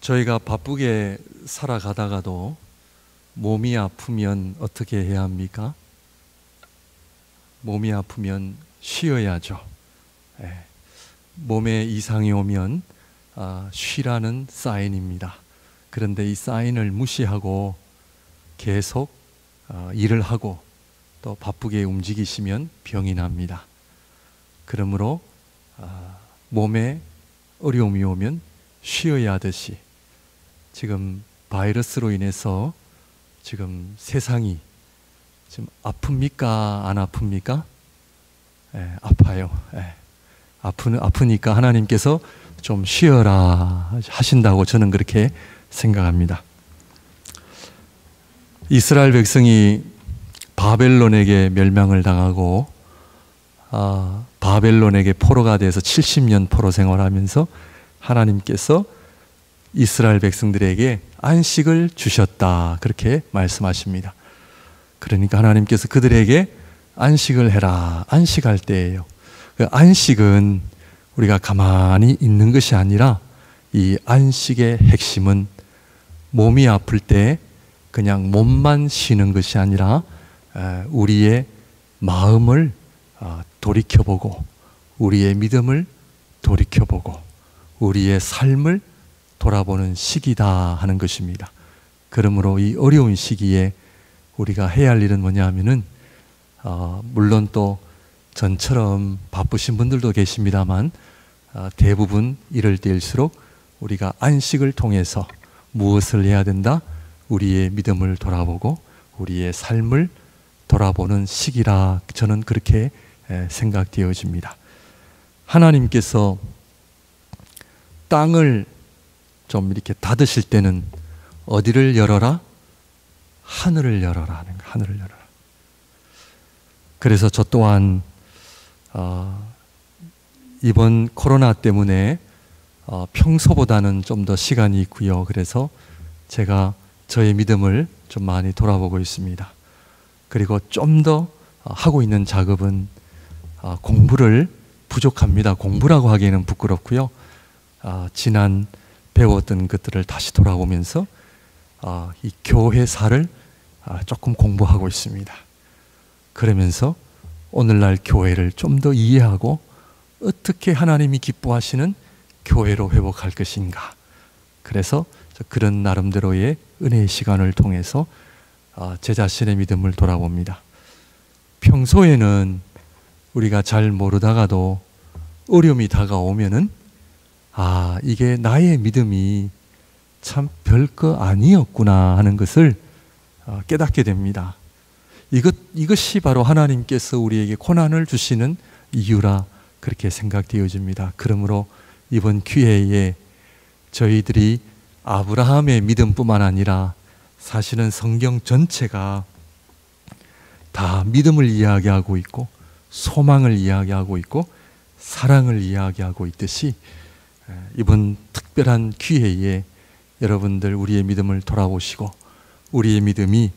저희가 바쁘게 살아가다가도 몸이 아프면 어떻게 해야 합니까? 몸이 아프면 쉬어야죠. 몸에 이상이 오면 쉬라는 사인입니다. 그런데 이 사인을 무시하고 계속 일을 하고 또 바쁘게 움직이시면 병이 납니다. 그러므로 몸에 어려움이 오면 쉬어야 하듯이 지금 바이러스로 인해서 지금 세상이 지금 아픕니까? 안 아픕니까? 아파요. 아프니까 하나님께서 좀 쉬어라 하신다고 저는 그렇게 생각합니다. 이스라엘 백성이 바벨론에게 멸망을 당하고 바벨론에게 포로가 돼서 70년 포로 생활하면서 하나님께서 이스라엘 백성들에게 안식을 주셨다, 그렇게 말씀하십니다. 그러니까 하나님께서 그들에게 안식을 해라, 안식할 때예요. 그 안식은 우리가 가만히 있는 것이 아니라 이 안식의 핵심은 몸이 아플 때 그냥 몸만 쉬는 것이 아니라 우리의 마음을 돌이켜보고 우리의 믿음을 돌이켜보고 우리의 삶을 돌아보는 시기다 하는 것입니다. 그러므로 이 어려운 시기에 우리가 해야 할 일은 뭐냐 하면은 물론 또 전처럼 바쁘신 분들도 계십니다만 대부분 이럴 때일수록 우리가 안식을 통해서 무엇을 해야 된다? 우리의 믿음을 돌아보고 우리의 삶을 돌아보는 시기라 저는 그렇게 생각되어집니다. 하나님께서 땅을 좀 이렇게 닫으실 때는 어디를 열어라? 하늘을 열어라 하는 거, 하늘을 열어라. 그래서 저 또한 이번 코로나 때문에 평소보다는 좀 더 시간이 있고요. 그래서 제가 저의 믿음을 좀 많이 돌아보고 있습니다. 그리고 좀 더 하고 있는 작업은 공부를 부족합니다. 공부라고 하기에는 부끄럽고요. 지난 배웠던 것들을 다시 돌아보면서 이 교회사를 조금 공부하고 있습니다. 그러면서 오늘날 교회를 좀 더 이해하고 어떻게 하나님이 기뻐하시는 교회로 회복할 것인가. 그래서 그런 나름대로의 은혜의 시간을 통해서 제 자신의 믿음을 돌아봅니다. 평소에는 우리가 잘 모르다가도 어려움이 다가오면은 이게 나의 믿음이 참 별거 아니었구나 하는 것을 깨닫게 됩니다. 이것이 바로 하나님께서 우리에게 고난을 주시는 이유라 그렇게 생각되어집니다. 그러므로 이번 기회에 저희들이 아브라함의 믿음뿐만 아니라 사실은 성경 전체가 다 믿음을 이야기하고 있고 소망을 이야기하고 있고 사랑을 이야기하고 있듯이 이번 특별한 기회에 여러분들 우리의 믿음을 돌아보시고 우리의 믿음이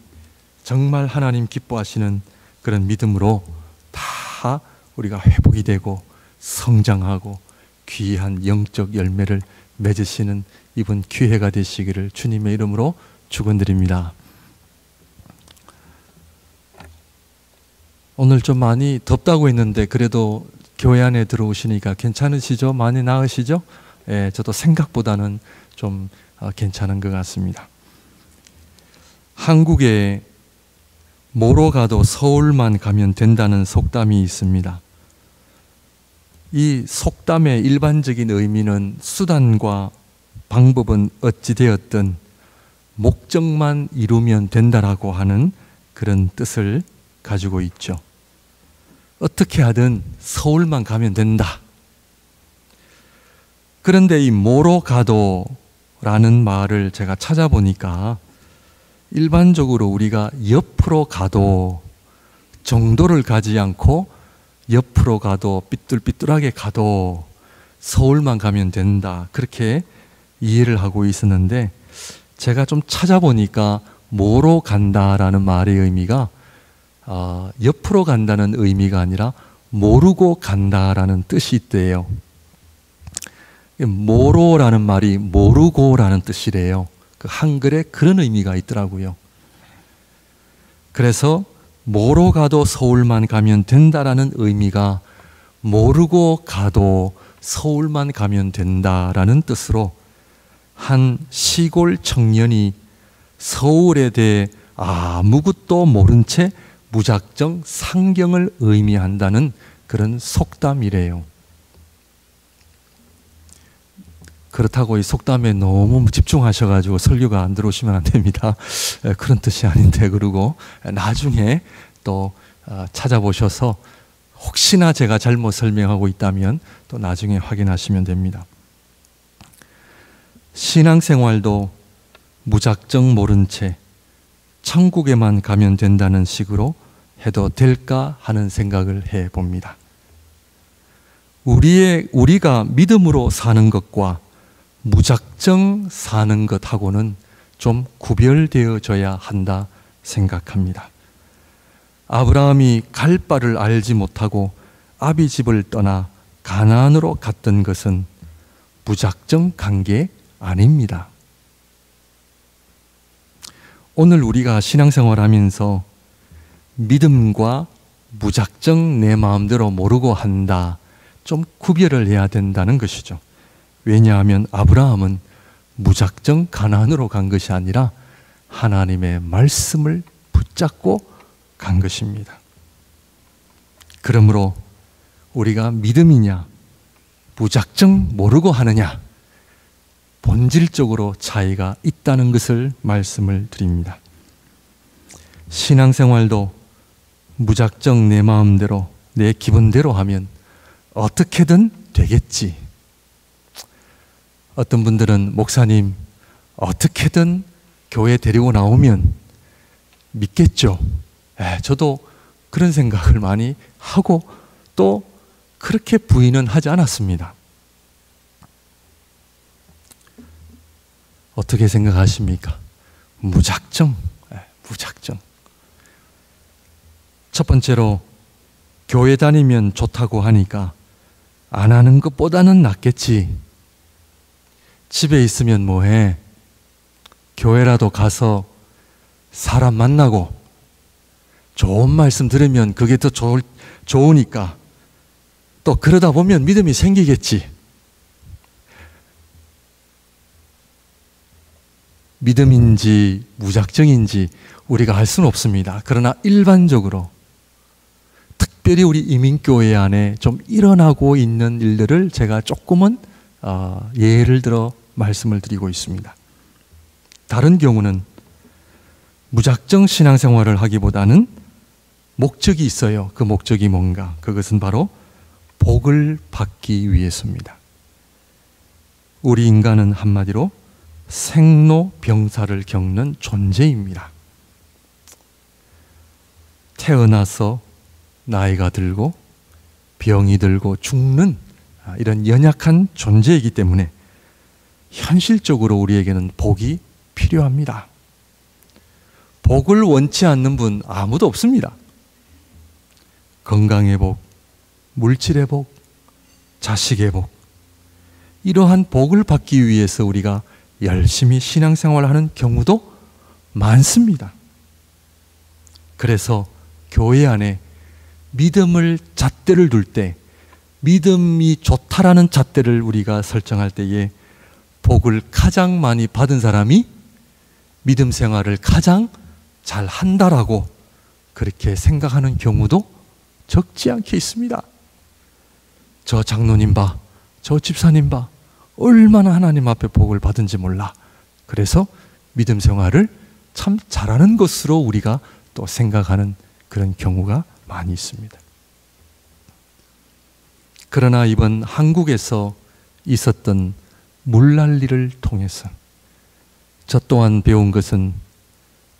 정말 하나님 기뻐하시는 그런 믿음으로 다 우리가 회복이 되고 성장하고 귀한 영적 열매를 맺으시는 이번 기회가 되시기를 주님의 이름으로 축원드립니다. 오늘 좀 많이 덥다고 했는데 그래도 교회 안에 들어오시니까 괜찮으시죠? 많이 나으시죠? 저도 생각보다는 좀 괜찮은 것 같습니다. 한국에 뭐로 가도 서울만 가면 된다는 속담이 있습니다. 이 속담의 일반적인 의미는 수단과 방법은 어찌 되었든 목적만 이루면 된다라고 하는 그런 뜻을 가지고 있죠. 어떻게 하든 서울만 가면 된다. 그런데 이 뭐로 가도 라는 말을 제가 찾아보니까 일반적으로 우리가 옆으로 가도 정도를 가지 않고 옆으로 가도 삐뚤삐뚤하게 가도 서울만 가면 된다, 그렇게 이해를 하고 있었는데 제가 좀 찾아보니까 뭐로 간다라는 말의 의미가 옆으로 간다는 의미가 아니라 모르고 간다라는 뜻이 있대요. 모로라는 말이 모르고라는 뜻이래요. 그 한글에 그런 의미가 있더라고요. 그래서 모로 가도 서울만 가면 된다라는 의미가 모르고 가도 서울만 가면 된다라는 뜻으로 한 시골 청년이 서울에 대해 아무것도 모른 채 무작정 상경을 의미한다는 그런 속담이래요. 그렇다고 이 속담에 너무 집중하셔가지고 설교가 안 들어오시면 안 됩니다. 그런 뜻이 아닌데, 그러고 나중에 또 찾아보셔서 혹시나 제가 잘못 설명하고 있다면 또 나중에 확인하시면 됩니다. 신앙생활도 무작정 모른 채 천국에만 가면 된다는 식으로 해도 될까 하는 생각을 해봅니다. 우리가 믿음으로 사는 것과 무작정 사는 것하고는 좀 구별되어져야 한다 생각합니다. 아브라함이 갈 바를 알지 못하고 아비 집을 떠나 가나안으로 갔던 것은 무작정 간 게 아닙니다. 오늘 우리가 신앙생활하면서 믿음과 무작정 내 마음대로 모르고 한다, 좀 구별을 해야 된다는 것이죠. 왜냐하면 아브라함은 무작정 가나안으로 간 것이 아니라 하나님의 말씀을 붙잡고 간 것입니다. 그러므로 우리가 믿음이냐 무작정 모르고 하느냐, 본질적으로 차이가 있다는 것을 말씀을 드립니다. 신앙생활도 무작정 내 마음대로 내 기분대로 하면 어떻게든 되겠지. 어떤 분들은 목사님 어떻게든 교회 데리고 나오면 믿겠죠. 저도 그런 생각을 많이 하고 또 그렇게 부인은 하지 않았습니다. 어떻게 생각하십니까? 무작정. 첫 번째로 교회 다니면 좋다고 하니까 안 하는 것보다는 낫겠지. 집에 있으면 뭐해? 교회라도 가서 사람 만나고 좋은 말씀 들으면 그게 더 좋으니까 또 그러다 보면 믿음이 생기겠지. 믿음인지 무작정인지 우리가 알 수는 없습니다. 그러나 일반적으로 특별히 우리 이민교회 안에 좀 일어나고 있는 일들을 제가 조금은 예를 들어 말씀을 드리고 있습니다. 다른 경우는 무작정 신앙생활을 하기보다는 목적이 있어요. 그 목적이 뭔가? 그것은 바로 복을 받기 위해서입니다. 우리 인간은 한마디로 생로병사를 겪는 존재입니다. 태어나서 나이가 들고 병이 들고 죽는 이런 연약한 존재이기 때문에 현실적으로 우리에게는 복이 필요합니다. 복을 원치 않는 분 아무도 없습니다. 건강의 복, 물질의 복, 자식의 복, 이러한 복을 받기 위해서 우리가 열심히 신앙생활을 하는 경우도 많습니다. 그래서 교회 안에 믿음을 잣대를 둘 때, 믿음이 좋다라는 잣대를 우리가 설정할 때에 복을 가장 많이 받은 사람이 믿음 생활을 가장 잘 한다라고 그렇게 생각하는 경우도 적지 않게 있습니다. 저 장로님 봐, 저 집사님 봐, 얼마나 하나님 앞에 복을 받은지 몰라. 그래서 믿음 생활을 참 잘하는 것으로 우리가 또 생각하는 그런 경우가 많이 있습니다. 그러나 이번 한국에서 있었던 물난리를 통해서 저 또한 배운 것은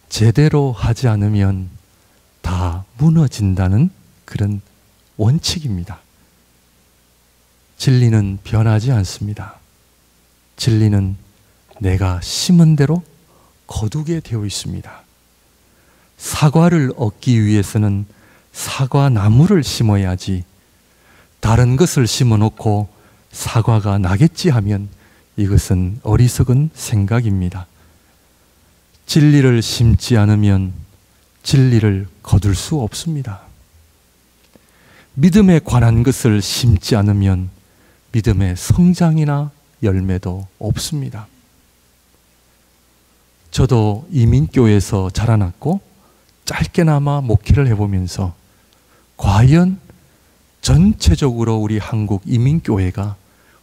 제대로 하지 않으면 다 무너진다는 그런 원칙입니다. 진리는 변하지 않습니다. 진리는 내가 심은 대로 거두게 되어 있습니다. 사과를 얻기 위해서는 사과 나무를 심어야지 다른 것을 심어놓고 사과가 나겠지 하면 이것은 어리석은 생각입니다. 진리를 심지 않으면 진리를 거둘 수 없습니다. 믿음에 관한 것을 심지 않으면 믿음의 성장이나 열매도 없습니다. 저도 이민교회에서 자라났고 짧게나마 목회를 해보면서 과연 전체적으로 우리 한국 이민교회가,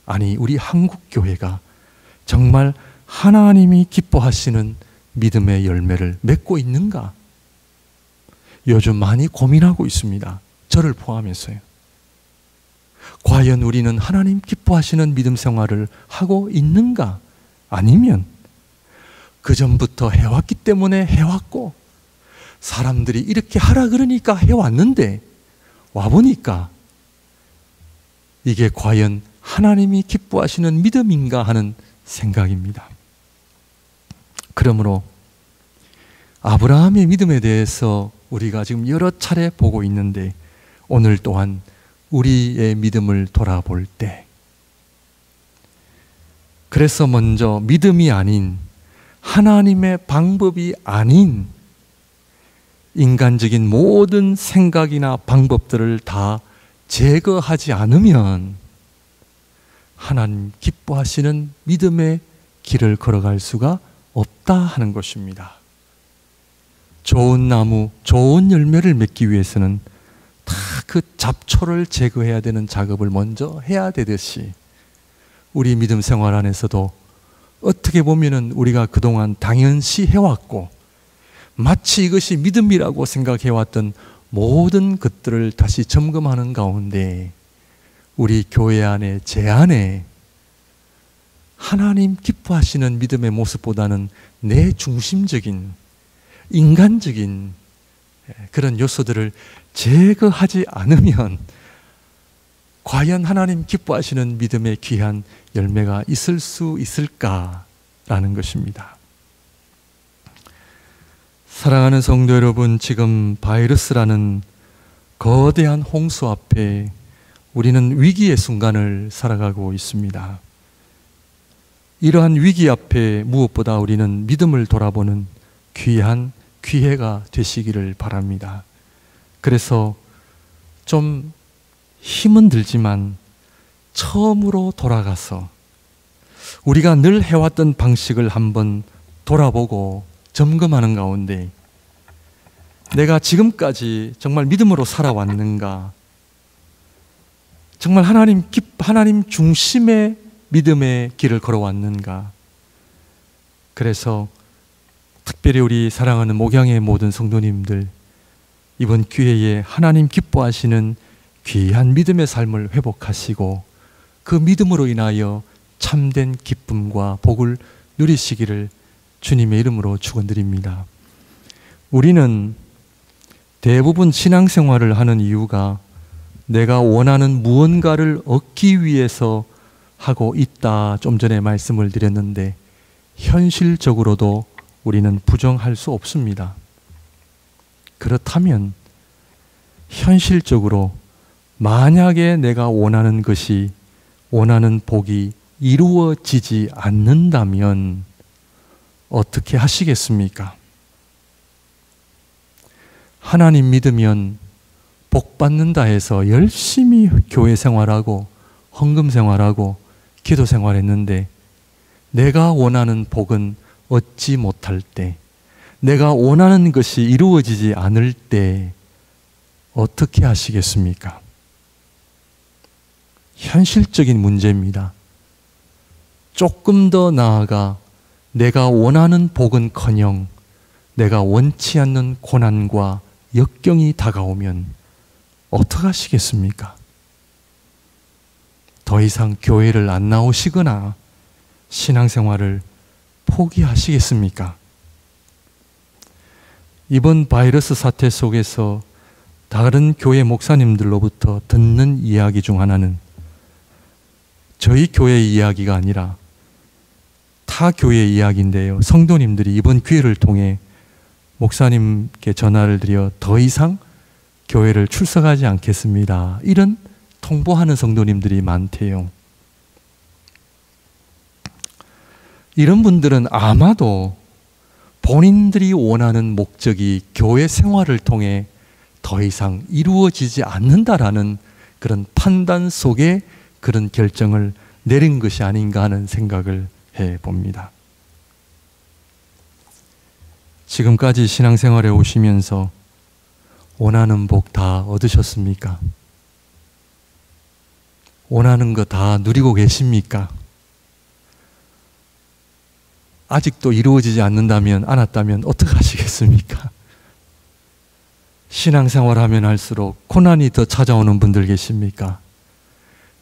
아니 우리 한국교회가 정말 하나님이 기뻐하시는 믿음의 열매를 맺고 있는가? 요즘 많이 고민하고 있습니다. 저를 포함해서요. 과연 우리는 하나님 기뻐하시는 믿음 생활을 하고 있는가? 아니면 그전부터 해왔기 때문에 해왔고 사람들이 이렇게 하라 그러니까 해왔는데 와보니까 이게 과연 하나님이 기뻐하시는 믿음인가 하는 생각입니다. 그러므로 아브라함의 믿음에 대해서 우리가 지금 여러 차례 보고 있는데 오늘 또한 우리의 믿음을 돌아볼 때, 그래서 먼저 믿음이 아닌, 하나님의 방법이 아닌 인간적인 모든 생각이나 방법들을 다 제거하지 않으면 하나님 기뻐하시는 믿음의 길을 걸어갈 수가 없다 하는 것입니다. 좋은 나무, 좋은 열매를 맺기 위해서는 다 그 잡초를 제거해야 되는 작업을 먼저 해야 되듯이 우리 믿음 생활 안에서도 어떻게 보면은 우리가 그동안 당연시 해왔고 마치 이것이 믿음이라고 생각해왔던 모든 것들을 다시 점검하는 가운데 우리 교회 안에, 제 안에 하나님 기뻐하시는 믿음의 모습보다는 내 중심적인 인간적인 그런 요소들을 제거하지 않으면 과연 하나님 기뻐하시는 믿음의 귀한 열매가 있을 수 있을까라는 것입니다. 사랑하는 성도 여러분, 지금 바이러스라는 거대한 홍수 앞에 우리는 위기의 순간을 살아가고 있습니다. 이러한 위기 앞에 무엇보다 우리는 믿음을 돌아보는 귀한 기회가 되시기를 바랍니다. 그래서 좀 힘은 들지만 처음으로 돌아가서 우리가 늘 해왔던 방식을 한번 돌아보고 점검하는 가운데 내가 지금까지 정말 믿음으로 살아왔는가? 정말 하나님 중심의 믿음의 길을 걸어왔는가? 그래서 특별히 우리 사랑하는 목양의 모든 성도님들, 이번 기회에 하나님 기뻐하시는 귀한 믿음의 삶을 회복하시고 그 믿음으로 인하여 참된 기쁨과 복을 누리시기를 주님의 이름으로 축원드립니다. 우리는 대부분 신앙생활을 하는 이유가 내가 원하는 무언가를 얻기 위해서 하고 있다, 좀 전에 말씀을 드렸는데 현실적으로도 우리는 부정할 수 없습니다. 그렇다면 현실적으로 만약에 내가 원하는 것이, 원하는 복이 이루어지지 않는다면 어떻게 하시겠습니까? 하나님 믿으면 복 받는다 해서 열심히 교회 생활하고 헌금 생활하고 기도 생활했는데 내가 원하는 복은 얻지 못할 때, 내가 원하는 것이 이루어지지 않을 때 어떻게 하시겠습니까? 현실적인 문제입니다. 조금 더 나아가 내가 원하는 복은커녕 내가 원치 않는 고난과 역경이 다가오면 어떻게 하시겠습니까? 더 이상 교회를 안 나오시거나 신앙생활을 포기하시겠습니까? 이번 바이러스 사태 속에서 다른 교회 목사님들로부터 듣는 이야기 중 하나는 저희 교회의 이야기가 아니라 타 교회의 이야기인데요. 성도님들이 이번 기회를 통해 목사님께 전화를 드려 더 이상 교회를 출석하지 않겠습니다, 이런 통보하는 성도님들이 많대요. 이런 분들은 아마도 본인들이 원하는 목적이 교회 생활을 통해 더 이상 이루어지지 않는다라는 그런 판단 속에 그런 결정을 내린 것이 아닌가 하는 생각을 해봅니다. 지금까지 신앙생활에 오시면서 원하는 복 다 얻으셨습니까? 원하는 거 다 누리고 계십니까? 아직도 이루어지지 않았다면 어떻게 하시겠습니까? 신앙생활 하면 할수록 고난이 더 찾아오는 분들 계십니까?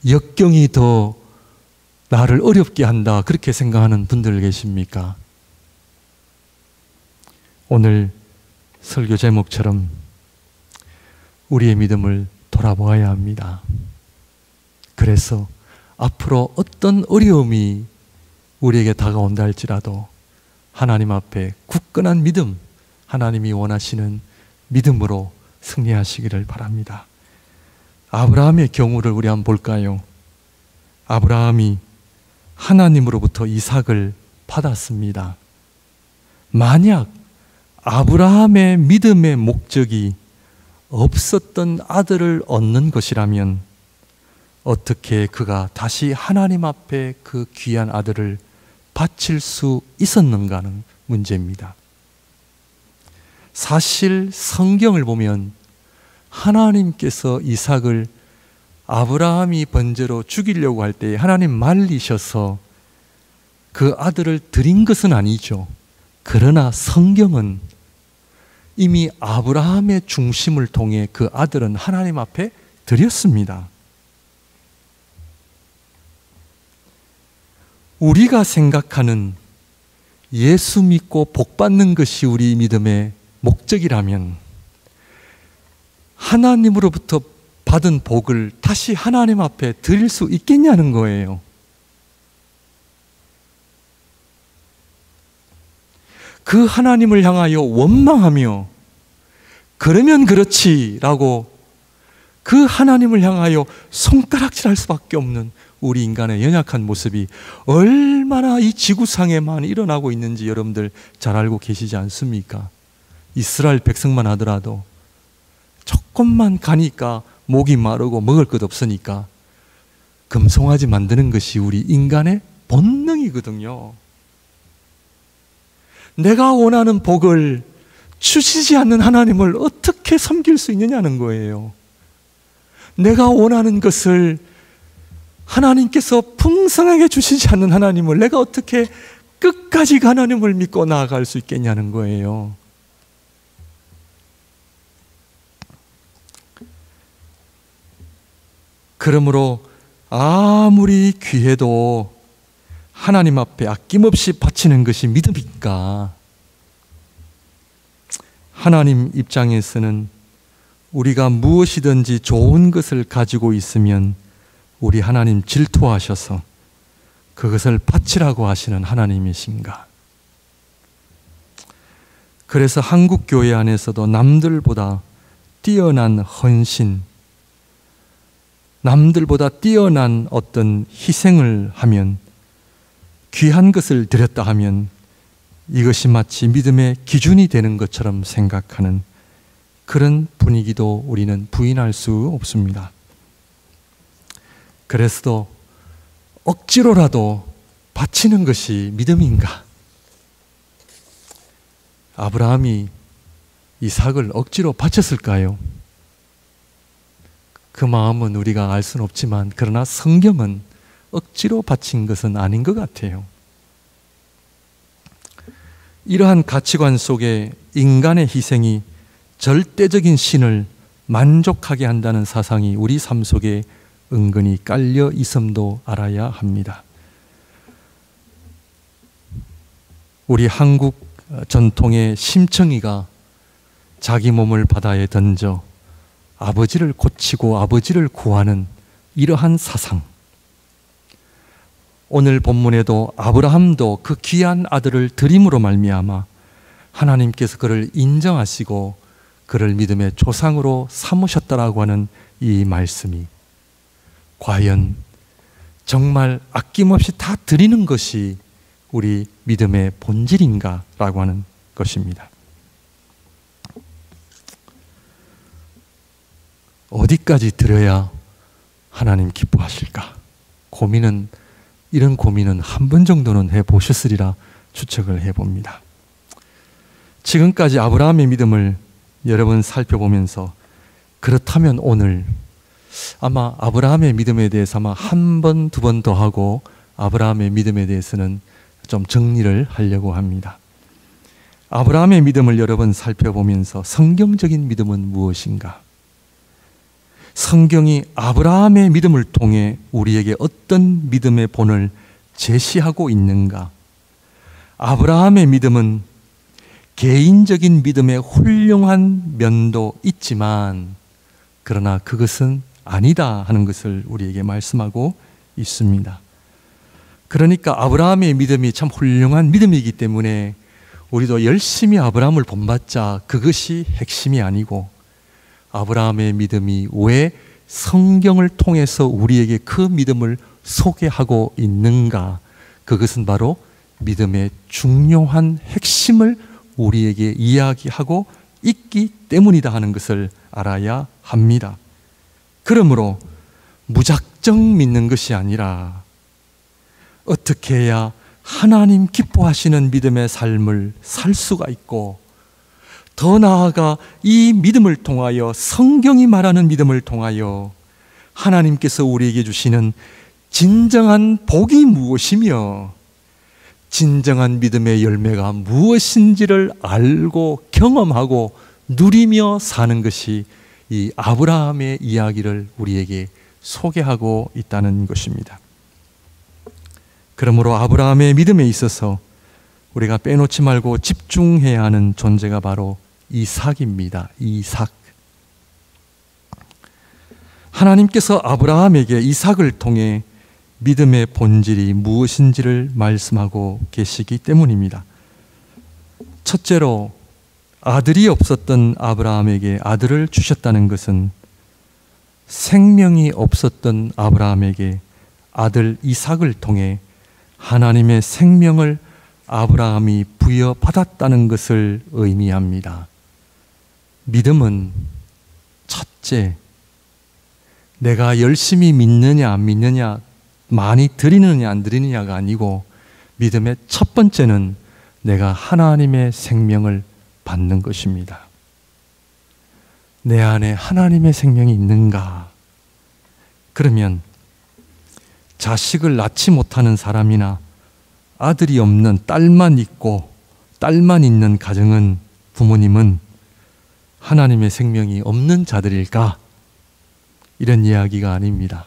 역경이 더 나를 어렵게 한다 그렇게 생각하는 분들 계십니까? 오늘 설교 제목처럼 우리의 믿음을 돌아보아야 합니다. 그래서 앞으로 어떤 어려움이 우리에게 다가온다 할지라도 하나님 앞에 굳건한 믿음, 하나님이 원하시는 믿음으로 승리하시기를 바랍니다. 아브라함의 경우를 우리 한번 볼까요? 아브라함이 하나님으로부터 이삭을 받았습니다. 만약 아브라함의 믿음의 목적이 없었던 아들을 얻는 것이라면 어떻게 그가 다시 하나님 앞에 그 귀한 아들을 바칠 수 있었는가 하는 문제입니다. 사실 성경을 보면 하나님께서 이삭을 아브라함이 번제로 죽이려고 할 때 하나님 말리셔서 그 아들을 드린 것은 아니죠. 그러나 성경은 이미 아브라함의 중심을 통해 그 아들은 하나님 앞에 드렸습니다. 우리가 생각하는 예수 믿고 복 받는 것이 우리 믿음의 목적이라면 하나님으로부터 받은 복을 다시 하나님 앞에 드릴 수 있겠냐는 거예요. 그 하나님을 향하여 원망하며 그러면 그렇지라고 그 하나님을 향하여 손가락질할 수밖에 없는 우리 인간의 연약한 모습이 얼마나 이 지구상에만 일어나고 있는지 여러분들 잘 알고 계시지 않습니까? 이스라엘 백성만 하더라도 조금만 가니까 목이 마르고 먹을 것 없으니까 금송아지 만드는 것이 우리 인간의 본능이거든요. 내가 원하는 복을 주시지 않는 하나님을 어떻게 섬길 수 있느냐는 거예요. 내가 원하는 것을 하나님께서 풍성하게 주시지 않는 하나님을 내가 어떻게 끝까지 하나님을 믿고 나아갈 수 있겠냐는 거예요. 그러므로 아무리 귀해도 하나님 앞에 아낌없이 바치는 것이 믿음인가? 하나님 입장에서는 우리가 무엇이든지 좋은 것을 가지고 있으면 우리 하나님 질투하셔서 그것을 바치라고 하시는 하나님이신가? 그래서 한국 교회 안에서도 남들보다 뛰어난 헌신, 남들보다 뛰어난 어떤 희생을 하면, 귀한 것을 드렸다 하면 이것이 마치 믿음의 기준이 되는 것처럼 생각하는 그런 분위기도 우리는 부인할 수 없습니다. 그래서 억지로라도 바치는 것이 믿음인가? 아브라함이 이삭을 억지로 바쳤을까요? 그 마음은 우리가 알 수는 없지만 그러나 성경은 억지로 바친 것은 아닌 것 같아요. 이러한 가치관 속에 인간의 희생이 절대적인 신을 만족하게 한다는 사상이 우리 삶 속에 은근히 깔려 있음도 알아야 합니다. 우리 한국 전통의 심청이가 자기 몸을 바다에 던져 아버지를 고치고 아버지를 구하는 이러한 사상, 오늘 본문에도 아브라함도 그 귀한 아들을 드림으로 말미암아 하나님께서 그를 인정하시고 그를 믿음의 조상으로 삼으셨다라고 하는 이 말씀이 과연 정말 아낌없이 다 드리는 것이 우리 믿음의 본질인가라고 하는 것입니다. 어디까지 들어야 하나님 기뻐하실까? 이런 고민은 한 번 정도는 해보셨으리라 추측을 해봅니다. 지금까지 아브라함의 믿음을 여러 번 살펴보면서 그렇다면 오늘 아마 아브라함의 믿음에 대해서 아마 한 번, 두 번 더 하고 아브라함의 믿음에 대해서는 좀 정리를 하려고 합니다. 아브라함의 믿음을 여러 번 살펴보면서 성경적인 믿음은 무엇인가? 성경이 아브라함의 믿음을 통해 우리에게 어떤 믿음의 본을 제시하고 있는가? 아브라함의 믿음은 개인적인 믿음의 훌륭한 면도 있지만 그러나 그것은 아니다 하는 것을 우리에게 말씀하고 있습니다. 그러니까 아브라함의 믿음이 참 훌륭한 믿음이기 때문에 우리도 열심히 아브라함을 본받자 그것이 핵심이 아니고 아브라함의 믿음이 왜 성경을 통해서 우리에게 그 믿음을 소개하고 있는가? 그것은 바로 믿음의 중요한 핵심을 우리에게 이야기하고 있기 때문이다 하는 것을 알아야 합니다. 그러므로 무작정 믿는 것이 아니라 어떻게 해야 하나님 기뻐하시는 믿음의 삶을 살 수가 있고 더 나아가 이 믿음을 통하여 성경이 말하는 믿음을 통하여 하나님께서 우리에게 주시는 진정한 복이 무엇이며 진정한 믿음의 열매가 무엇인지를 알고 경험하고 누리며 사는 것이 이 아브라함의 이야기를 우리에게 소개하고 있다는 것입니다. 그러므로 아브라함의 믿음에 있어서 우리가 빼놓지 말고 집중해야 하는 존재가 바로 이삭입니다. 이삭. 하나님께서 아브라함에게 이삭을 통해 믿음의 본질이 무엇인지를 말씀하고 계시기 때문입니다. 첫째로 아들이 없었던 아브라함에게 아들을 주셨다는 것은 생명이 없었던 아브라함에게 아들 이삭을 통해 하나님의 생명을 아브라함이 부여받았다는 것을 의미합니다. 믿음은 첫째, 내가 열심히 믿느냐 안 믿느냐, 많이 드리느냐 안 드리느냐가 아니고 믿음의 첫 번째는 내가 하나님의 생명을 받는 것입니다. 내 안에 하나님의 생명이 있는가? 그러면 자식을 낳지 못하는 사람이나 아들이 없는 딸만 있고 딸만 있는 가정은 부모님은 하나님의 생명이 없는 자들일까? 이런 이야기가 아닙니다.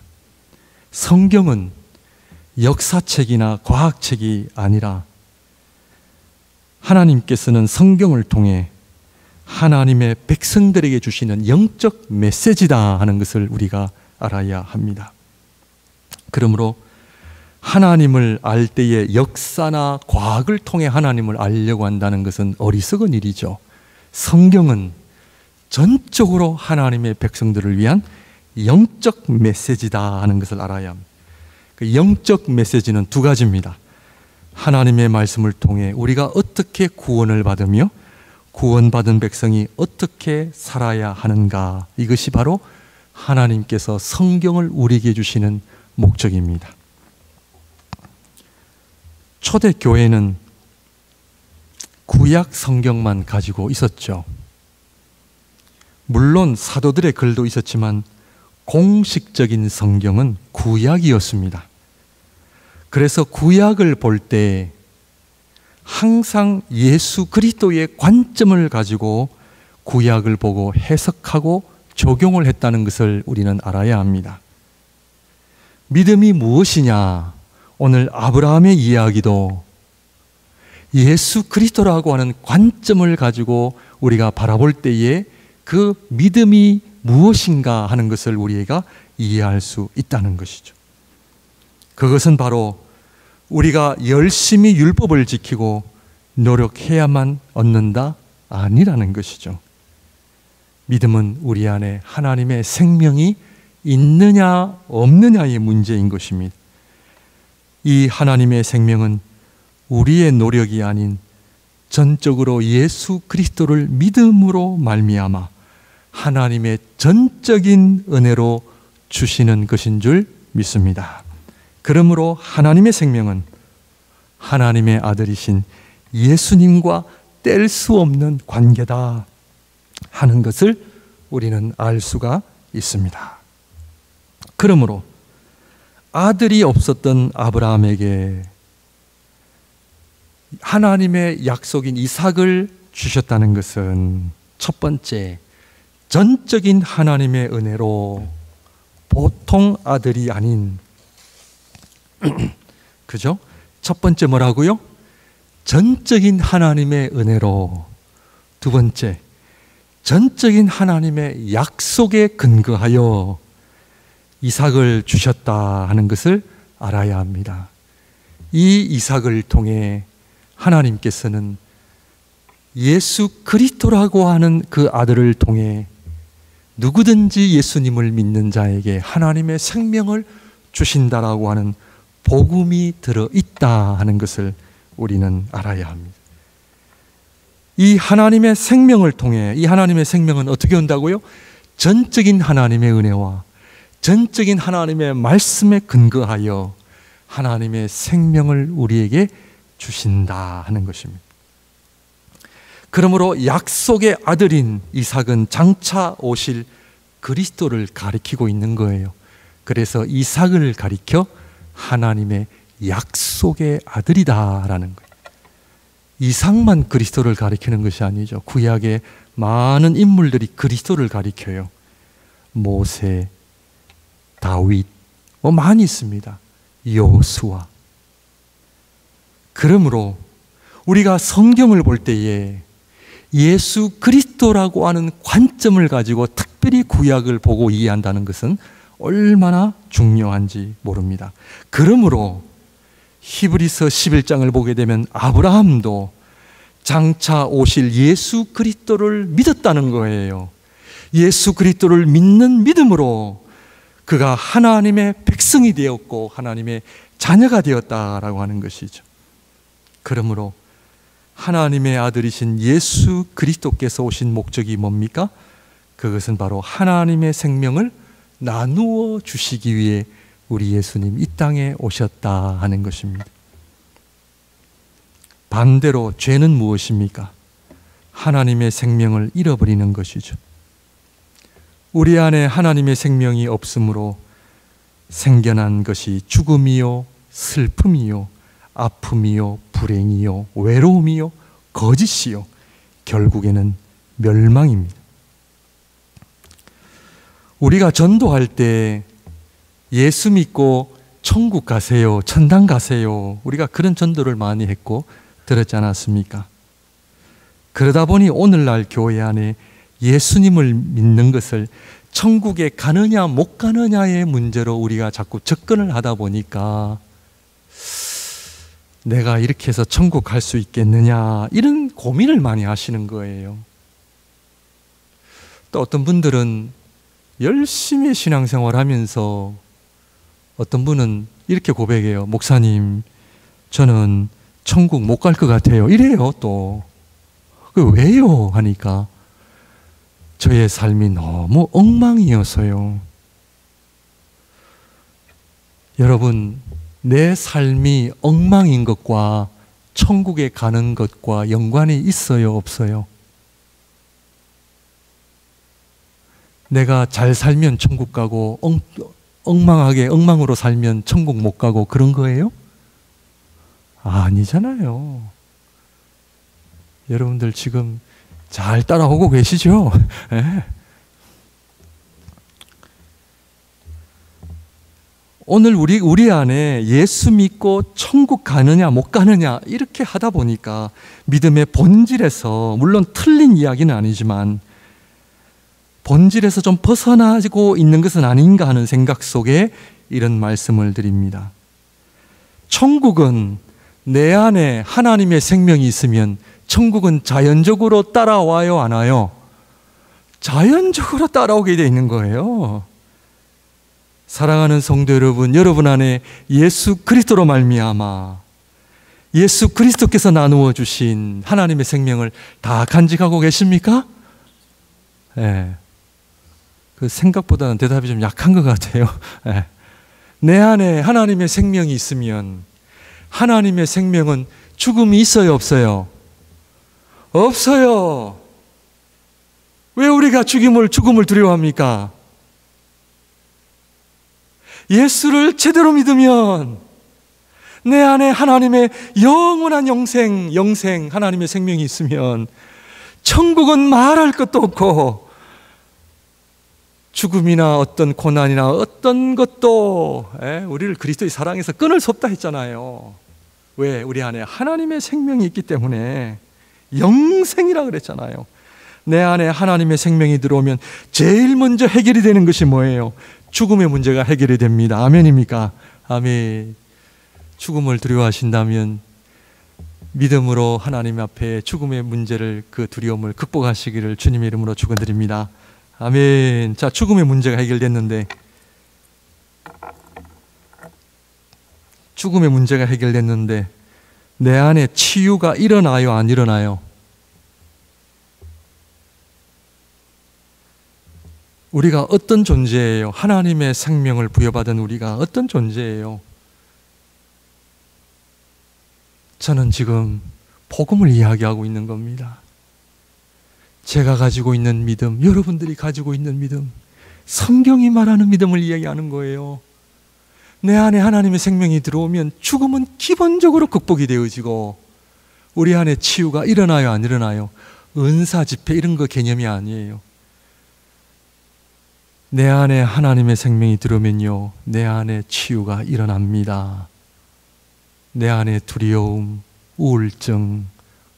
성경은 역사책이나 과학책이 아니라 하나님께서는 성경을 통해 하나님의 백성들에게 주시는 영적 메시지다 하는 것을 우리가 알아야 합니다. 그러므로 하나님을 알 때에 역사나 과학을 통해 하나님을 알려고 한다는 것은 어리석은 일이죠. 성경은 전적으로 하나님의 백성들을 위한 영적 메시지다 하는 것을 알아야 합니다. 그 영적 메시지는 두 가지입니다. 하나님의 말씀을 통해 우리가 어떻게 구원을 받으며 구원받은 백성이 어떻게 살아야 하는가, 이것이 바로 하나님께서 성경을 우리에게 주시는 목적입니다. 초대교회는 구약 성경만 가지고 있었죠. 물론 사도들의 글도 있었지만 공식적인 성경은 구약이었습니다. 그래서 구약을 볼 때 항상 예수 그리스도의 관점을 가지고 구약을 보고 해석하고 적용을 했다는 것을 우리는 알아야 합니다. 믿음이 무엇이냐? 오늘 아브라함의 이야기도 예수 그리스도라고 하는 관점을 가지고 우리가 바라볼 때에 그 믿음이 무엇인가 하는 것을 우리가 이해할 수 있다는 것이죠. 그것은 바로 우리가 열심히 율법을 지키고 노력해야만 얻는다? 아니라는 것이죠. 믿음은 우리 안에 하나님의 생명이 있느냐 없느냐의 문제인 것입니다. 이 하나님의 생명은 우리의 노력이 아닌 전적으로 예수 그리스도를 믿음으로 말미암아 하나님의 전적인 은혜로 주시는 것인 줄 믿습니다. 그러므로 하나님의 생명은 하나님의 아들이신 예수님과 뗄 수 없는 관계다 하는 것을 우리는 알 수가 있습니다. 그러므로 아들이 없었던 아브라함에게 하나님의 약속인 이삭을 주셨다는 것은 첫 번째, 전적인 하나님의 은혜로 보통 아들이 아닌 그죠? 첫 번째 뭐라고요? 전적인 하나님의 은혜로. 두 번째, 전적인 하나님의 약속에 근거하여 이삭을 주셨다 하는 것을 알아야 합니다. 이 이삭을 통해 하나님께서는 예수 그리스도라고 하는 그 아들을 통해 누구든지 예수님을 믿는 자에게 하나님의 생명을 주신다라고 하는 복음이 들어있다 하는 것을 우리는 알아야 합니다. 이 하나님의 생명을 통해, 이 하나님의 생명은 어떻게 온다고요? 전적인 하나님의 은혜와 전적인 하나님의 말씀에 근거하여 하나님의 생명을 우리에게 주신다 하는 것입니다. 그러므로 약속의 아들인 이삭은 장차 오실 그리스도를 가리키고 있는 거예요. 그래서 이삭을 가리켜 하나님의 약속의 아들이다라는 거예요. 이삭만 그리스도를 가리키는 것이 아니죠. 구약의 많은 인물들이 그리스도를 가리켜요. 모세, 다윗, 많이 있습니다. 여호수아. 그러므로 우리가 성경을 볼 때에 예수 그리스도라고 하는 관점을 가지고 특별히 구약을 보고 이해한다는 것은 얼마나 중요한지 모릅니다. 그러므로 히브리서 11장을 보게 되면 아브라함도 장차 오실 예수 그리스도를 믿었다는 거예요. 예수 그리스도를 믿는 믿음으로 그가 하나님의 백성이 되었고 하나님의 자녀가 되었다라고 하는 것이죠. 그러므로 하나님의 아들이신 예수 그리스도께서 오신 목적이 뭡니까? 그것은 바로 하나님의 생명을 나누어 주시기 위해 우리 예수님 이 땅에 오셨다 하는 것입니다. 반대로 죄는 무엇입니까? 하나님의 생명을 잃어버리는 것이죠. 우리 안에 하나님의 생명이 없으므로 생겨난 것이 죽음이요, 슬픔이요, 아픔이요, 불행이요, 외로움이요, 거짓이요, 결국에는 멸망입니다. 우리가 전도할 때 예수 믿고 천국 가세요, 천당 가세요, 우리가 그런 전도를 많이 했고 들었지 않았습니까? 그러다 보니 오늘날 교회 안에 예수님을 믿는 것을 천국에 가느냐 못 가느냐의 문제로 우리가 자꾸 접근을 하다 보니까 내가 이렇게 해서 천국 갈 수 있겠느냐 이런 고민을 많이 하시는 거예요. 또 어떤 분들은 열심히 신앙생활 하면서 어떤 분은 이렇게 고백해요. 목사님, 저는 천국 못 갈 것 같아요. 이래요. 또 왜요? 하니까 저의 삶이 너무 엉망이어서요. 여러분, 내 삶이 엉망인 것과 천국에 가는 것과 연관이 있어요, 없어요? 내가 잘 살면 천국 가고 엉망으로 살면 천국 못 가고 그런 거예요? 아니잖아요. 여러분들 지금 잘 따라오고 계시죠? 네. 오늘 우리 안에 예수 믿고 천국 가느냐 못 가느냐 이렇게 하다 보니까 믿음의 본질에서, 물론 틀린 이야기는 아니지만 본질에서 좀 벗어나고 있는 것은 아닌가 하는 생각 속에 이런 말씀을 드립니다. 천국은 내 안에 하나님의 생명이 있으면 천국은 자연적으로 따라와요, 안 와요? 자연적으로 따라오게 되어 있는 거예요. 사랑하는 성도 여러분, 여러분 안에 예수 그리스도로 말미암아 예수 그리스도께서 나누어 주신 하나님의 생명을 다 간직하고 계십니까? 예. 그 생각보다는 대답이 좀 약한 것 같아요. 예. 내 안에 하나님의 생명이 있으면 하나님의 생명은 죽음이 있어요, 없어요? 없어요. 왜 우리가 죽음을 두려워합니까? 예수를 제대로 믿으면 내 안에 하나님의 영원한 영생 하나님의 생명이 있으면 천국은 말할 것도 없고 죽음이나 어떤 고난이나 어떤 것도 우리를 그리스도의 사랑에서 끊을 수 없다 했잖아요. 왜? 우리 안에 하나님의 생명이 있기 때문에 영생이라 그랬잖아요. 내 안에 하나님의 생명이 들어오면 제일 먼저 해결이 되는 것이 뭐예요? 죽음의 문제가 해결이 됩니다. 아멘입니까? 아멘. 죽음을 두려워하신다면 믿음으로 하나님 앞에 죽음의 문제를, 그 두려움을 극복하시기를 주님의 이름으로 축원드립니다. 아멘. 자, 죽음의 문제가 해결됐는데, 죽음의 문제가 해결됐는데 내 안에 치유가 일어나요, 안 일어나요? 우리가 어떤 존재예요? 하나님의 생명을 부여받은 우리가 어떤 존재예요? 저는 지금 복음을 이야기하고 있는 겁니다. 제가 가지고 있는 믿음, 여러분들이 가지고 있는 믿음, 성경이 말하는 믿음을 이야기하는 거예요. 내 안에 하나님의 생명이 들어오면 죽음은 기본적으로 극복이 되어지고 우리 안에 치유가 일어나요, 안 일어나요? 은사 집회 이런 거 개념이 아니에요. 내 안에 하나님의 생명이 들어오면요, 내 안에 치유가 일어납니다. 내 안에 두려움, 우울증,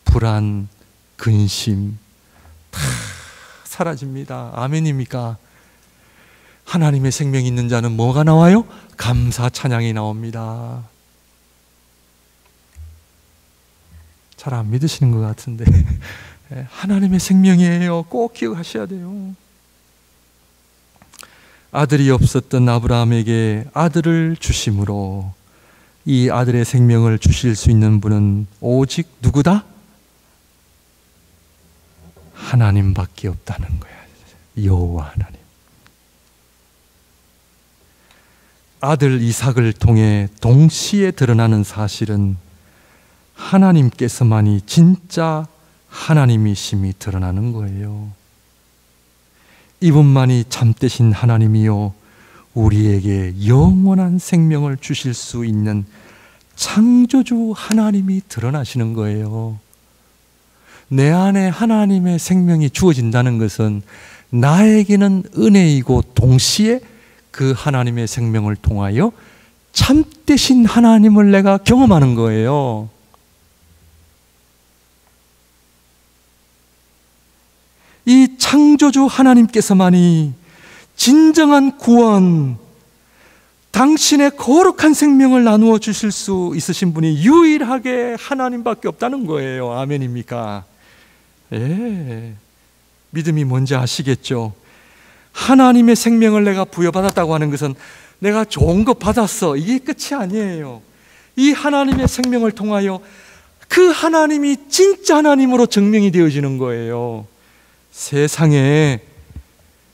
불안, 근심 다 사라집니다. 아멘입니까? 하나님의 생명이 있는 자는 뭐가 나와요? 감사 찬양이 나옵니다. 잘 안 믿으시는 것 같은데 하나님의 생명이에요. 꼭 기억하셔야 돼요. 아들이 없었던 아브라함에게 아들을 주심으로 이 아들의 생명을 주실 수 있는 분은 오직 누구다? 하나님밖에 없다는 거야. 여호와 하나님. 아들 이삭을 통해 동시에 드러나는 사실은 하나님께서만이 진짜 하나님이심이 드러나는 거예요. 이분만이 참되신 하나님이요, 우리에게 영원한 생명을 주실 수 있는 창조주 하나님이 드러나시는 거예요. 내 안에 하나님의 생명이 주어진다는 것은 나에게는 은혜이고 동시에 그 하나님의 생명을 통하여 참되신 하나님을 내가 경험하는 거예요. 이 창조주 하나님께서만이 진정한 구원, 당신의 거룩한 생명을 나누어 주실 수 있으신 분이 유일하게 하나님밖에 없다는 거예요. 아멘입니까? 예. 믿음이 뭔지 아시겠죠? 하나님의 생명을 내가 부여받았다고 하는 것은 내가 좋은 거 받았어, 이게 끝이 아니에요. 이 하나님의 생명을 통하여 그 하나님이 진짜 하나님으로 증명이 되어지는 거예요. 세상에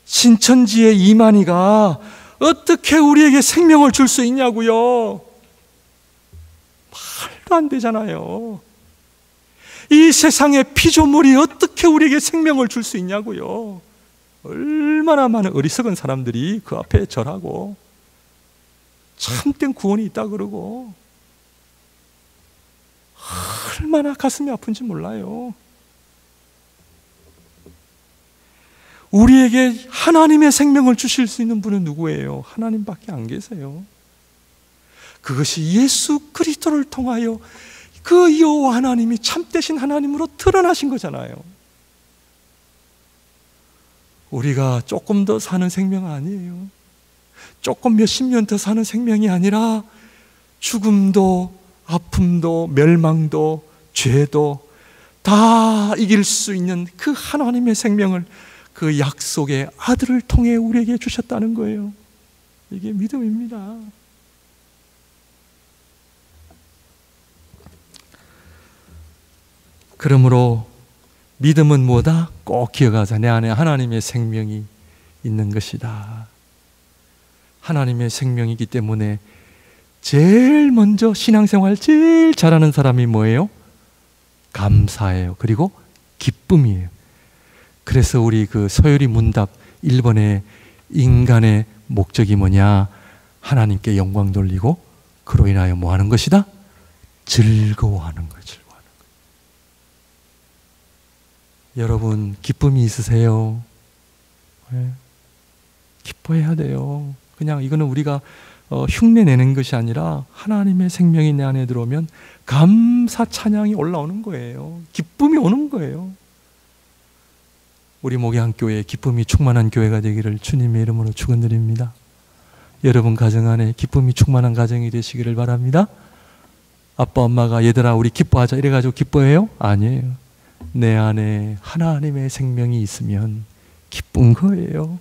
신천지의 이만희가 어떻게 우리에게 생명을 줄 수 있냐고요? 말도 안 되잖아요. 이 세상의 피조물이 어떻게 우리에게 생명을 줄 수 있냐고요? 얼마나 많은 어리석은 사람들이 그 앞에 절하고 참된 구원이 있다 그러고 얼마나 가슴이 아픈지 몰라요. 우리에게 하나님의 생명을 주실 수 있는 분은 누구예요? 하나님밖에 안 계세요. 그것이 예수 그리스도를 통하여 그 여호와 하나님이 참되신 하나님으로 드러나신 거잖아요. 우리가 조금 더 사는 생명 아니에요. 조금 몇십 년 더 사는 생명이 아니라 죽음도 아픔도 멸망도 죄도 다 이길 수 있는 그 하나님의 생명을 그 약속의 아들을 통해 우리에게 주셨다는 거예요. 이게 믿음입니다. 그러므로 믿음은 뭐다? 꼭 기억하자. 내 안에 하나님의 생명이 있는 것이다. 하나님의 생명이기 때문에 제일 먼저 신앙생활 제일 잘하는 사람이 뭐예요? 감사예요. 그리고 기쁨이에요. 그래서 우리 그 서유리 문답 1번의 인간의 목적이 뭐냐? 하나님께 영광 돌리고 그로 인하여 뭐 하는 것이다? 즐거워하는 거예요. 즐거워하는 거예요. 여러분 기쁨이 있으세요? 네. 기뻐해야 돼요. 그냥 이거는 우리가 흉내 내는 것이 아니라 하나님의 생명이 내 안에 들어오면 감사 찬양이 올라오는 거예요. 기쁨이 오는 거예요. 우리 목양교회 기쁨이 충만한 교회가 되기를 주님의 이름으로 축원드립니다. 여러분 가정 안에 기쁨이 충만한 가정이 되시기를 바랍니다. 아빠 엄마가 얘들아 우리 기뻐하자 이래가지고 기뻐해요? 아니에요. 내 안에 하나님의 생명이 있으면 기쁜 거예요.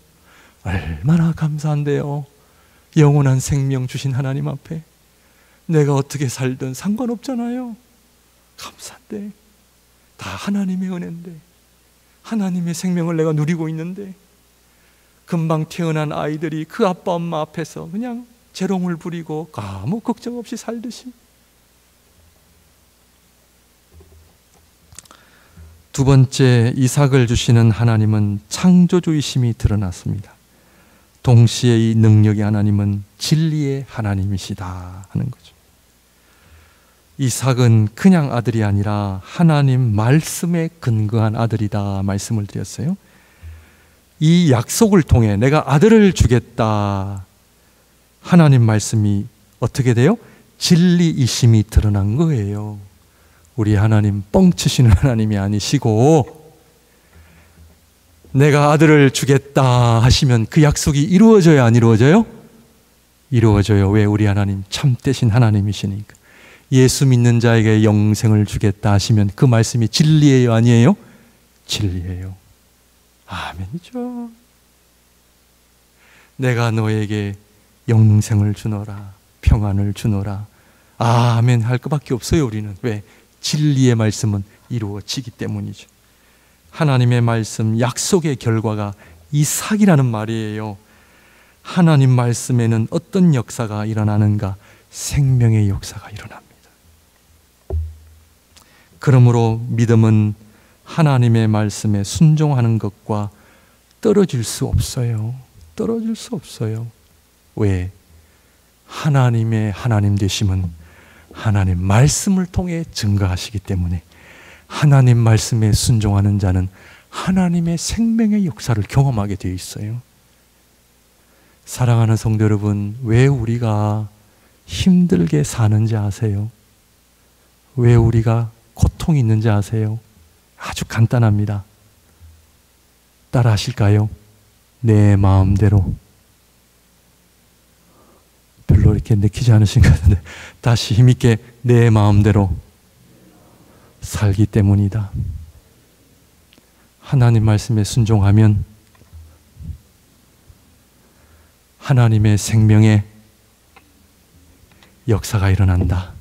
얼마나 감사한데요. 영원한 생명 주신 하나님 앞에 내가 어떻게 살든 상관없잖아요. 감사한데 다 하나님의 은혜인데 하나님의 생명을 내가 누리고 있는데 금방 태어난 아이들이 그 아빠 엄마 앞에서 그냥 재롱을 부리고 아무 걱정 없이 살듯이. 두 번째, 이삭을 주시는 하나님은 창조주의심이 드러났습니다. 동시에 이 능력의 하나님은 진리의 하나님이시다 하는 거죠. 이삭은 그냥 아들이 아니라 하나님 말씀에 근거한 아들이다 말씀을 드렸어요. 이 약속을 통해 내가 아들을 주겠다 하나님 말씀이 어떻게 돼요? 진리이심이 드러난 거예요. 우리 하나님 뻥치시는 하나님이 아니시고 내가 아들을 주겠다 하시면 그 약속이 이루어져요, 안 이루어져요? 이루어져요. 왜? 우리 하나님 참되신 하나님이시니까. 예수 믿는 자에게 영생을 주겠다 하시면 그 말씀이 진리예요, 아니에요? 진리예요. 아멘이죠. 내가 너에게 영생을 주노라, 평안을 주노라. 아멘 할 것밖에 없어요. 우리는. 왜? 진리의 말씀은 이루어지기 때문이죠. 하나님의 말씀, 약속의 결과가 이삭이라는 말이에요. 하나님 말씀에는 어떤 역사가 일어나는가? 생명의 역사가 일어납니다. 그러므로 믿음은 하나님의 말씀에 순종하는 것과 떨어질 수 없어요. 떨어질 수 없어요. 왜? 하나님의 하나님 되심은 하나님 말씀을 통해 증거하시기 때문에 하나님 말씀에 순종하는 자는 하나님의 생명의 역사를 경험하게 되어 있어요. 사랑하는 성도 여러분, 왜 우리가 힘들게 사는지 아세요? 왜 우리가 고통이 있는지 아세요? 아주 간단합니다. 따라 하실까요? 내 마음대로. 별로 이렇게 내키지 않으신 것 같은데 다시 힘있게 내 마음대로 살기 때문이다. 하나님 말씀에 순종하면 하나님의 생명의 역사가 일어난다.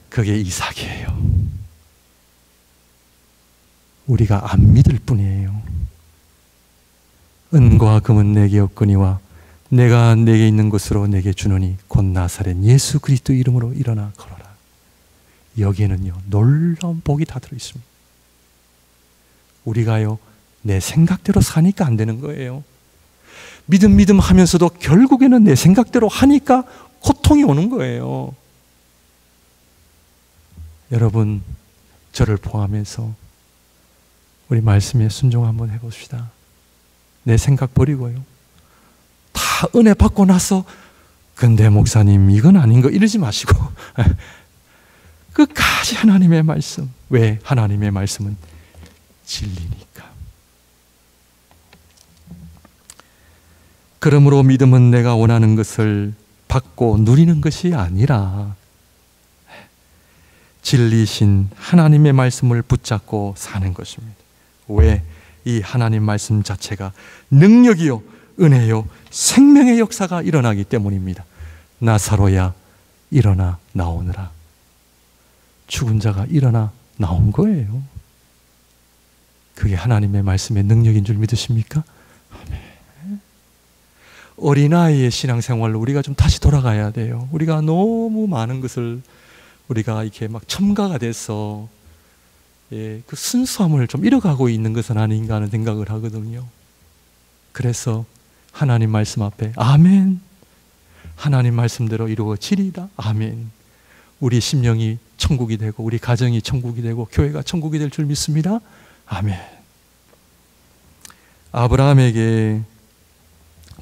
그게 이삭이에요. 우리가 안 믿을 뿐이에요. 은과 금은 내게 없거니와 내가 내게 있는 것으로 내게 주노니 곧 나사렛 예수 그리스도 이름으로 일어나 걸어라. 여기에는요 놀라운 복이 다 들어있습니다. 우리가요 내 생각대로 사니까 안 되는 거예요. 믿음 하면서도 결국에는 내 생각대로 하니까 고통이 오는 거예요. 여러분, 저를 포함해서 우리 말씀에 순종 한번 해봅시다. 내 생각 버리고요. 다 은혜 받고 나서 근데 목사님 이건 아닌 거 이러지 마시고 끝까지 하나님의 말씀. 왜? 하나님의 말씀은 진리니까. 그러므로 믿음은 내가 원하는 것을 받고 누리는 것이 아니라 진리신 하나님의 말씀을 붙잡고 사는 것입니다. 왜? 이 하나님 말씀 자체가 능력이요 은혜요 생명의 역사가 일어나기 때문입니다. 나사로야 일어나 나오느라. 죽은 자가 일어나 나온 거예요. 그게 하나님의 말씀의 능력인 줄 믿으십니까? 아멘. 어린아이의 신앙생활로 우리가 좀 다시 돌아가야 돼요. 우리가 너무 많은 것을 우리가 이렇게 막 첨가가 돼서 그 순수함을 좀 잃어가고 있는 것은 아닌가 하는 생각을 하거든요. 그래서 하나님 말씀 앞에 아멘, 하나님 말씀대로 이루어지리라, 아멘. 우리 심령이 천국이 되고 우리 가정이 천국이 되고 교회가 천국이 될 줄 믿습니다. 아멘. 아브라함에게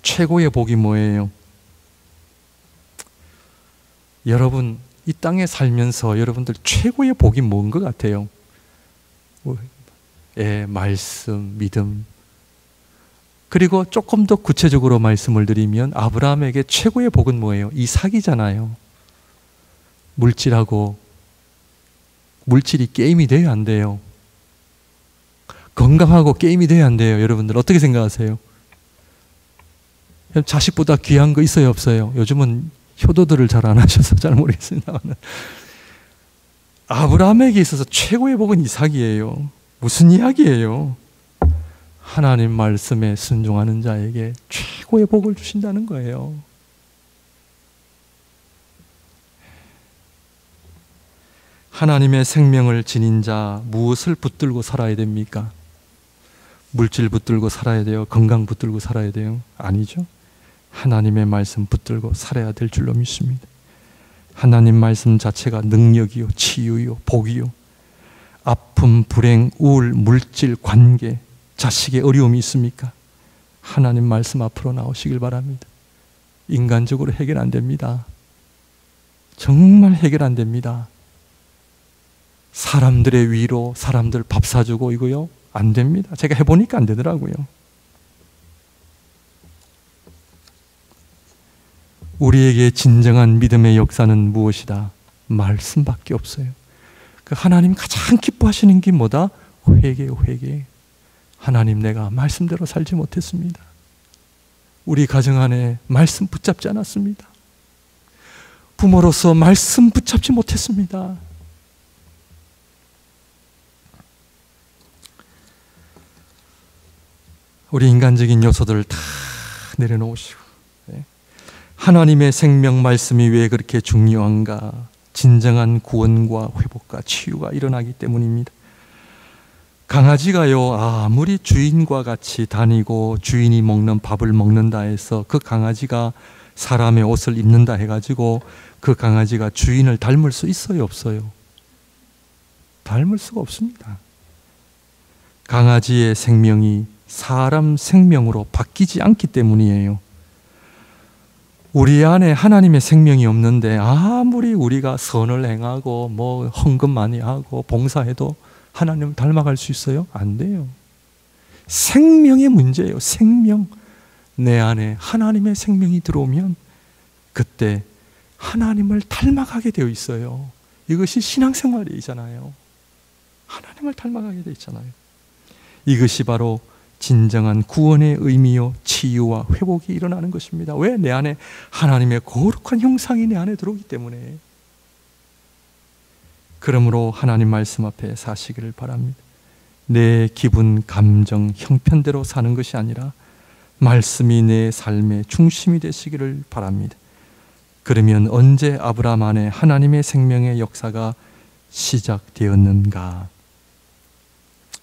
최고의 복이 뭐예요? 여러분, 이 땅에 살면서 여러분들 최고의 복이 뭔 것 같아요? 말씀, 믿음. 그리고 조금 더 구체적으로 말씀을 드리면 아브라함에게 최고의 복은 뭐예요? 이삭이잖아요. 물질이 게임이 돼야 안 돼요. 건강하고 게임이 돼야 안 돼요. 여러분들 어떻게 생각하세요? 자식보다 귀한 거 있어요, 없어요? 요즘은 효도들을 잘 안 하셔서 잘 모르겠습니다만 아브라함에게 있어서 최고의 복은 이삭이에요. 무슨 이야기예요? 하나님 말씀에 순종하는 자에게 최고의 복을 주신다는 거예요. 하나님의 생명을 지닌 자 무엇을 붙들고 살아야 됩니까? 물질 붙들고 살아야 돼요? 건강 붙들고 살아야 돼요? 아니죠. 하나님의 말씀 붙들고 살아야 될 줄로 믿습니다. 하나님 말씀 자체가 능력이요, 치유요, 복이요. 아픔, 불행, 우울, 물질, 관계, 자식의 어려움이 있습니까? 하나님 말씀 앞으로 나오시길 바랍니다. 인간적으로 해결 안 됩니다. 정말 해결 안 됩니다. 사람들의 위로, 사람들 밥 사주고 이거요? 안 됩니다. 제가 해보니까 안 되더라고요. 우리에게 진정한 믿음의 역사는 무엇이다? 말씀밖에 없어요. 그 하나님 가장 기뻐하시는 게 뭐다? 회개요, 회개. 하나님, 내가 말씀대로 살지 못했습니다. 우리 가정 안에 말씀 붙잡지 않았습니다. 부모로서 말씀 붙잡지 못했습니다. 우리 인간적인 요소들을 다 내려놓으시고 하나님의 생명 말씀이 왜 그렇게 중요한가? 진정한 구원과 회복과 치유가 일어나기 때문입니다. 강아지가요, 아무리 주인과 같이 다니고 주인이 먹는 밥을 먹는다 해서 그 강아지가 사람의 옷을 입는다 해가지고 그 강아지가 주인을 닮을 수 있어요, 없어요? 닮을 수가 없습니다. 강아지의 생명이 사람 생명으로 바뀌지 않기 때문이에요. 우리 안에 하나님의 생명이 없는데 아무리 우리가 선을 행하고 뭐 헌금 많이 하고 봉사해도 하나님을 닮아갈 수 있어요? 안 돼요. 생명의 문제예요. 생명. 내 안에 하나님의 생명이 들어오면 그때 하나님을 닮아가게 되어 있어요. 이것이 신앙생활이잖아요. 하나님을 닮아가게 되어 있잖아요. 이것이 바로 진정한 구원의 의미요, 치유와 회복이 일어나는 것입니다. 왜? 내 안에 하나님의 거룩한 형상이 내 안에 들어오기 때문에. 그러므로 하나님 말씀 앞에 사시기를 바랍니다. 내 기분, 감정, 형편대로 사는 것이 아니라 말씀이 내 삶의 중심이 되시기를 바랍니다. 그러면 언제 아브라함 안에 하나님의 생명의 역사가 시작되었는가?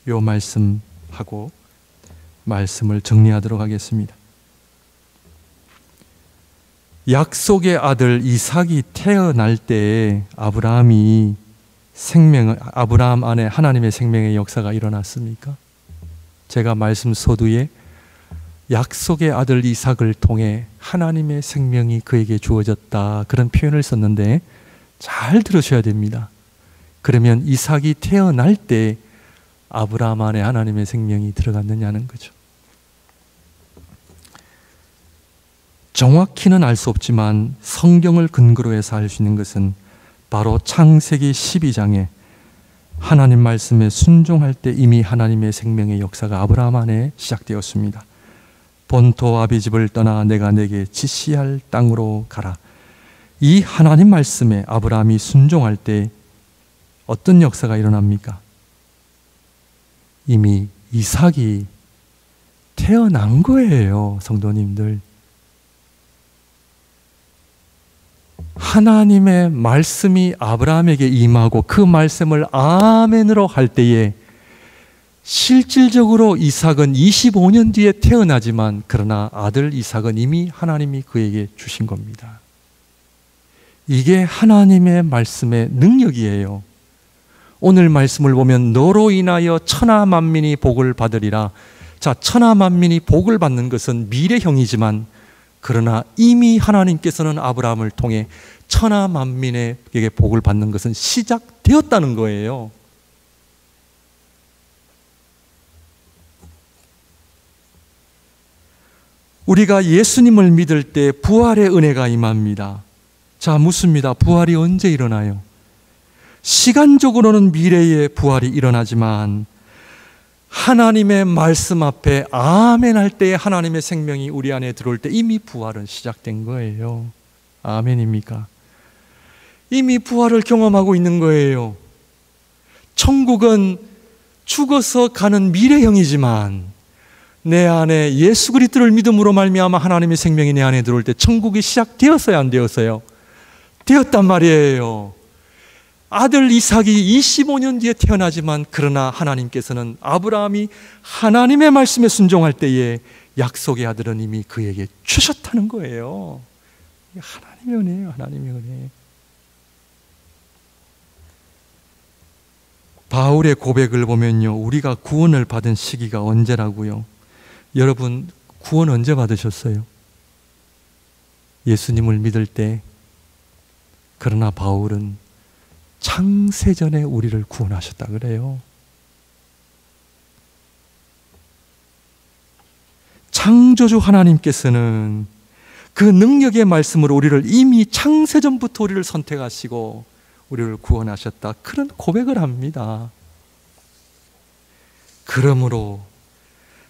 요 말씀하고 말씀을 정리하도록 하겠습니다. 약속의 아들 이삭이 태어날 때 아브라함 안에 하나님의 생명의 역사가 일어났습니까? 제가 말씀 서두에 약속의 아들 이삭을 통해 하나님의 생명이 그에게 주어졌다, 그런 표현을 썼는데 잘 들으셔야 됩니다. 그러면 이삭이 태어날 때 아브라함 안에 하나님의 생명이 들어갔느냐는 거죠. 정확히는 알 수 없지만 성경을 근거로 해서 알 수 있는 것은 바로 창세기 12장에 하나님 말씀에 순종할 때 이미 하나님의 생명의 역사가 아브라함 안에 시작되었습니다. 본토 아비집을 떠나 내가 내게 지시할 땅으로 가라. 이 하나님 말씀에 아브라함이 순종할 때 어떤 역사가 일어납니까? 이미 이삭이 태어난 거예요, 성도님들. 하나님의 말씀이 아브라함에게 임하고 그 말씀을 아멘으로 할 때에 실질적으로 이삭은 25년 뒤에 태어나지만 그러나 아들 이삭은 이미 하나님이 그에게 주신 겁니다. 이게 하나님의 말씀의 능력이에요. 오늘 말씀을 보면 너로 인하여 천하 만민이 복을 받으리라. 자, 천하 만민이 복을 받는 것은 미래형이지만 그러나 이미 하나님께서는 아브라함을 통해 천하 만민에게 복을 받는 것은 시작되었다는 거예요. 우리가 예수님을 믿을 때 부활의 은혜가 임합니다. 자, 묻습니다. 부활이 언제 일어나요? 시간적으로는 미래에 부활이 일어나지만 하나님의 말씀 앞에 아멘 할 때에 하나님의 생명이 우리 안에 들어올 때 이미 부활은 시작된 거예요. 아멘입니까? 이미 부활을 경험하고 있는 거예요. 천국은 죽어서 가는 미래형이지만 내 안에 예수 그리스도를 믿음으로 말미암아 하나님의 생명이 내 안에 들어올 때 천국이 시작되었어요, 안 되었어요? 되었단 말이에요. 아들 이삭이 25년 뒤에 태어나지만 그러나 하나님께서는 아브라함이 하나님의 말씀에 순종할 때에 약속의 아들은 이미 그에게 주셨다는 거예요. 하나님의 은혜예요, 하나님의 은혜. 바울의 고백을 보면요, 우리가 구원을 받은 시기가 언제라고요? 여러분, 구원 언제 받으셨어요? 예수님을 믿을 때. 그러나 바울은 창세전에 우리를 구원하셨다 그래요. 창조주 하나님께서는 그 능력의 말씀으로 우리를 이미 창세전부터 우리를 선택하시고 우리를 구원하셨다, 그런 고백을 합니다. 그러므로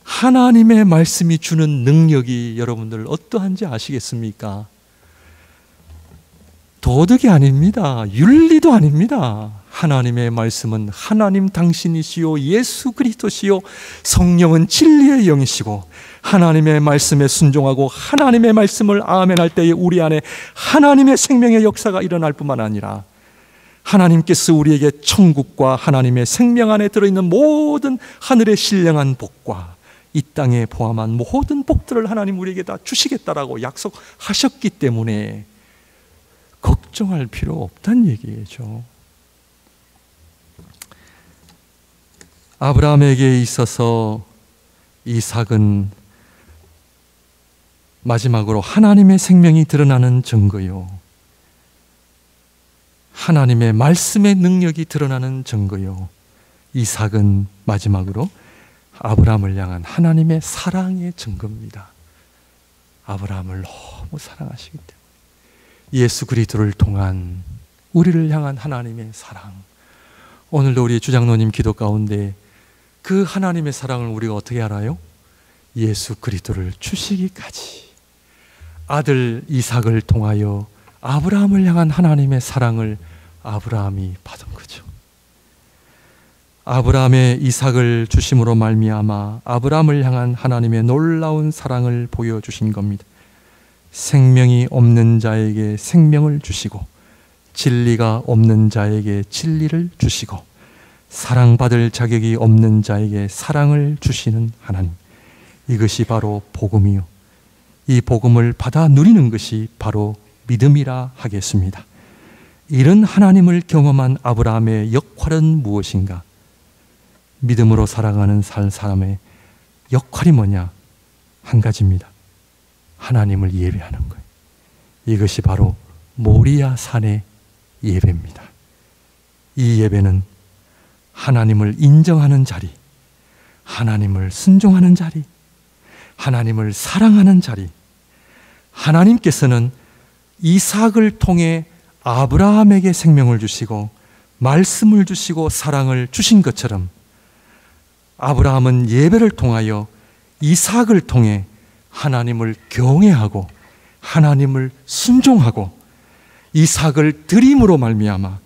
하나님의 말씀이 주는 능력이 여러분들 어떠한지 아시겠습니까? 도덕이 아닙니다. 윤리도 아닙니다. 하나님의 말씀은 하나님 당신이시요 예수 그리스도시요 성령은 진리의 영이시고 하나님의 말씀에 순종하고 하나님의 말씀을 아멘할 때에 우리 안에 하나님의 생명의 역사가 일어날 뿐만 아니라 하나님께서 우리에게 천국과 하나님의 생명 안에 들어있는 모든 하늘의 신령한 복과 이 땅에 포함한 모든 복들을 하나님 우리에게 다 주시겠다라고 약속하셨기 때문에 걱정할 필요 없다는 얘기죠. 아브라함에게 있어서 이삭은 마지막으로 하나님의 생명이 드러나는 증거요, 하나님의 말씀의 능력이 드러나는 증거요, 이삭은 마지막으로 아브라함을 향한 하나님의 사랑의 증거입니다. 아브라함을 너무 사랑하시기 때문에 예수 그리스도를 통한 우리를 향한 하나님의 사랑, 오늘도 우리 주장로님 기도 가운데 그 하나님의 사랑을 우리가 어떻게 알아요? 예수 그리스도를 주시기까지 아들 이삭을 통하여 아브라함을 향한 하나님의 사랑을 아브라함이 받은 거죠. 아브라함의 이삭을 주심으로 말미암아 아브라함을 향한 하나님의 놀라운 사랑을 보여주신 겁니다. 생명이 없는 자에게 생명을 주시고 진리가 없는 자에게 진리를 주시고 사랑받을 자격이 없는 자에게 사랑을 주시는 하나님, 이것이 바로 복음이요, 이 복음을 받아 누리는 것이 바로 믿음이라 하겠습니다. 이런 하나님을 경험한 아브라함의 역할은 무엇인가? 믿음으로 살아가는 사람의 역할이 뭐냐? 한 가지입니다. 하나님을 예배하는 거예요. 이것이 바로 모리아 산의 예배입니다. 이 예배는 하나님을 인정하는 자리, 하나님을 순종하는 자리, 하나님을 사랑하는 자리, 하나님께서는 이삭을 통해 아브라함에게 생명을 주시고 말씀을 주시고 사랑을 주신 것처럼 아브라함은 예배를 통하여 이삭을 통해 하나님을 경외하고 하나님을 순종하고 이삭을 드림으로 말미암아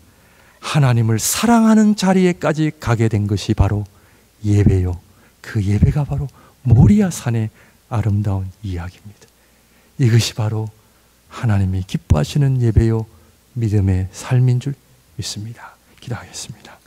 하나님을 사랑하는 자리에까지 가게 된 것이 바로 예배요. 그 예배가 바로 모리아 산의 아름다운 이야기입니다. 이것이 바로 하나님이 기뻐하시는 예배요 믿음의 삶인 줄 믿습니다. 기도하겠습니다.